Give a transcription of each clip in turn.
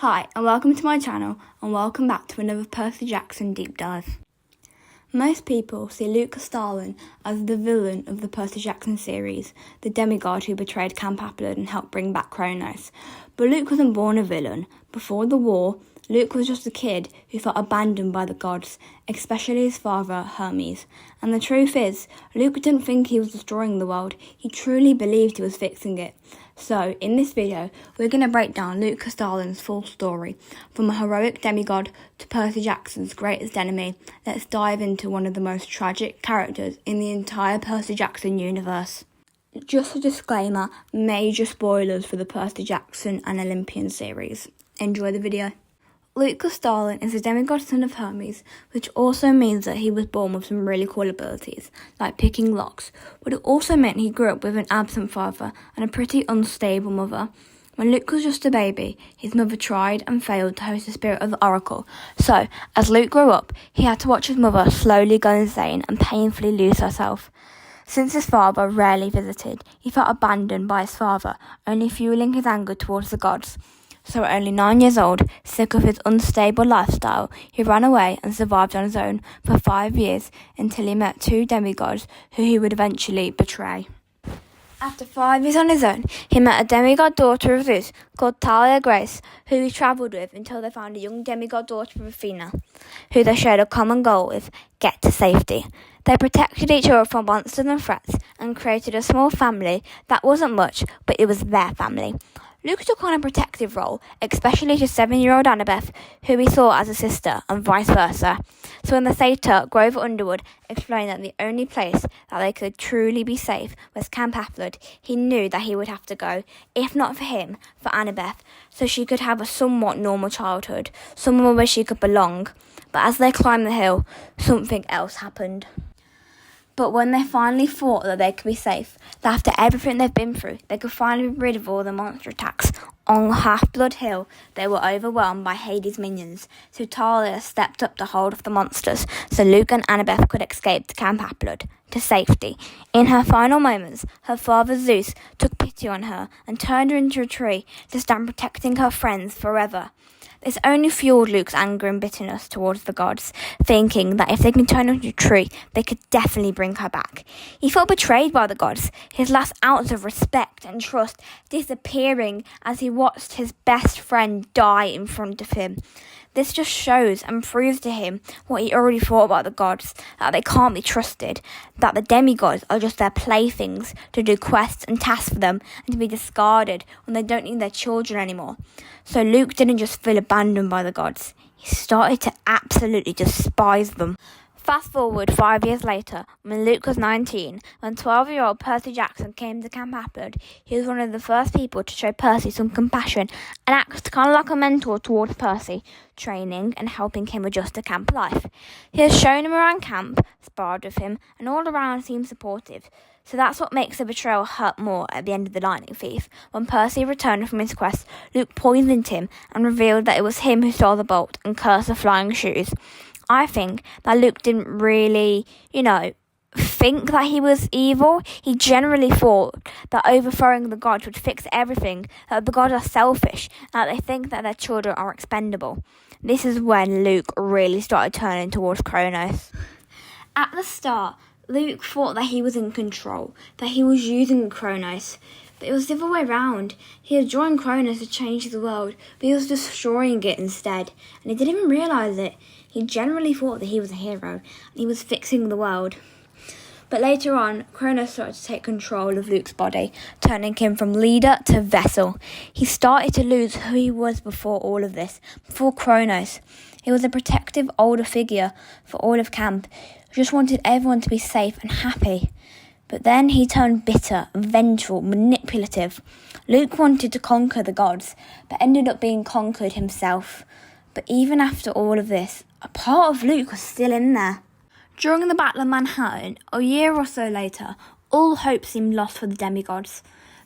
Hi, and welcome to my channel, and welcome back to another Percy Jackson deep dive. Most people see Luke Castellan as the villain of the Percy Jackson series, the demigod who betrayed Camp Applard and helped bring back Kronos. But Luke wasn't born a villain. Before the war, Luke was just a kid who felt abandoned by the gods, especially his father, Hermes. And the truth is, Luke didn't think he was destroying the world, he truly believed he was fixing it. So, in this video, we're going to break down Luke Castellan's full story, from a heroic demigod to Percy Jackson's greatest enemy. Let's dive into one of the most tragic characters in the entire Percy Jackson universe. Just a disclaimer, major spoilers for the Percy Jackson and Olympian series. Enjoy the video. Luke Castellan is a demigod son of Hermes, which also means that he was born with some really cool abilities, like picking locks, but it also meant he grew up with an absent father and a pretty unstable mother. When Luke was just a baby, his mother tried and failed to host the spirit of the Oracle, so as Luke grew up, he had to watch his mother slowly go insane and painfully lose herself. Since his father rarely visited, he felt abandoned by his father, only fueling his anger towards the gods. So at only 9 years old, sick of his unstable lifestyle, he ran away and survived on his own for 5 years until he met two demigods who he would eventually betray. After 5 years on his own, he met a demigod daughter of Zeus called Talia Grace, who he travelled with until they found a young demigod daughter of Athena, who they shared a common goal with: get to safety. They protected each other from monsters and threats and created a small family that wasn't much, but it was their family. Luke took on a protective role, especially to 7-year-old Annabeth, who he saw as a sister, and vice versa. So when the satyr, Grover Underwood, explained that the only place that they could truly be safe was Camp Applard, he knew that he would have to go, if not for him, for Annabeth, so she could have a somewhat normal childhood, somewhere where she could belong. But as they climbed the hill, something else happened. But when they finally thought that they could be safe, that after everything they've been through, they could finally be rid of all the monster attacks on Half-Blood Hill, they were overwhelmed by Hades' minions, so Talia stepped up to hold off the monsters, so Luke and Annabeth could escape to Camp Applard, to safety. In her final moments, her father Zeus took pity on her and turned her into a tree to stand protecting her friends forever. This only fueled Luke's anger and bitterness towards the gods, thinking that if they can turn her into a tree, they could definitely bring her back. He felt betrayed by the gods, his last ounce of respect and trust disappearing as he watched his best friend die in front of him. This just shows and proves to him what he already thought about the gods, that they can't be trusted, that the demigods are just their playthings to do quests and tasks for them and to be discarded when they don't need their children anymore. So Luke didn't just feel abandoned by the gods, he started to absolutely despise them. Fast forward 5 years later, when Luke was 19, when 12-year-old Percy Jackson came to Camp Applard, he was one of the first people to show Percy some compassion and act kind of like a mentor towards Percy, training and helping him adjust to camp life. He has shown him around camp, sparred with him, and all around seemed supportive. So that's what makes the betrayal hurt more at the end of The Lightning Thief. When Percy returned from his quest, Luke poisoned him and revealed that it was him who stole the bolt and cursed the flying shoes. I think that Luke didn't really, think that he was evil. He generally thought that overthrowing the gods would fix everything, that the gods are selfish, and that they think that their children are expendable. This is when Luke really started turning towards Kronos. At the start, Luke thought that he was in control, that he was using Kronos, but it was the other way around. He had joined Kronos to change the world, but he was destroying it instead, and he didn't even realise it. He generally thought that he was a hero, and he was fixing the world. But later on, Kronos started to take control of Luke's body, turning him from leader to vessel. He started to lose who he was before all of this, before Kronos. He was a protective older figure for all of camp, who just wanted everyone to be safe and happy. But then he turned bitter, vengeful, manipulative. Luke wanted to conquer the gods, but ended up being conquered himself. But even after all of this, a part of Luke was still in there. During the Battle of Manhattan, a year or so later, all hope seemed lost for the demigods.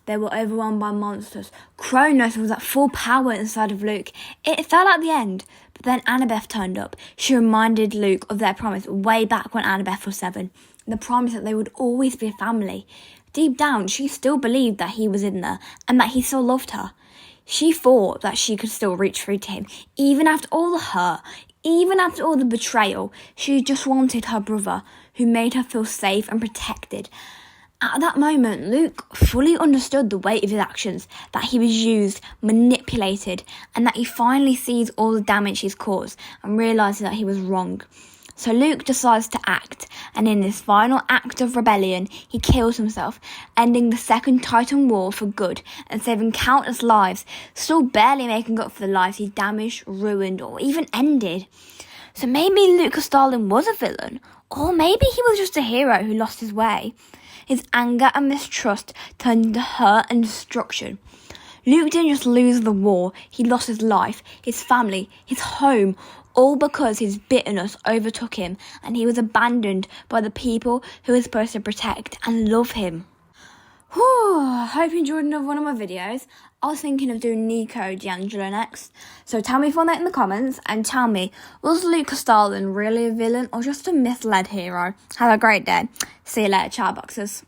They were overwhelmed by monsters. Kronos was at full power inside of Luke. It felt like the end, but then Annabeth turned up. She reminded Luke of their promise way back when Annabeth was 7. The promise that they would always be a family. Deep down, she still believed that he was in there and that he still loved her. She thought that she could still reach through to him, even after all the hurt, even after all the betrayal. She just wanted her brother, who made her feel safe and protected. At that moment, Luke fully understood the weight of his actions, that he was used, manipulated, and that he finally sees all the damage he's caused and realises that he was wrong. So Luke decides to act, and in this final act of rebellion, he kills himself, ending the Second Titan War for good and saving countless lives, still barely making up for the lives he damaged, ruined, or even ended. So maybe Luke castellan was a villain, or maybe he was just a hero who lost his way. His anger and mistrust turned into hurt and destruction. Luke didn't just lose the war, he lost his life, his family, his home, all because his bitterness overtook him and he was abandoned by the people who were supposed to protect and love him. Hope you enjoyed another one of my videos. I was thinking of doing Nico D'Angelo next. So tell me if you want that in the comments, and tell me, was Luke castellan really a villain or just a misled hero? Have a great day. See you later, chat boxers.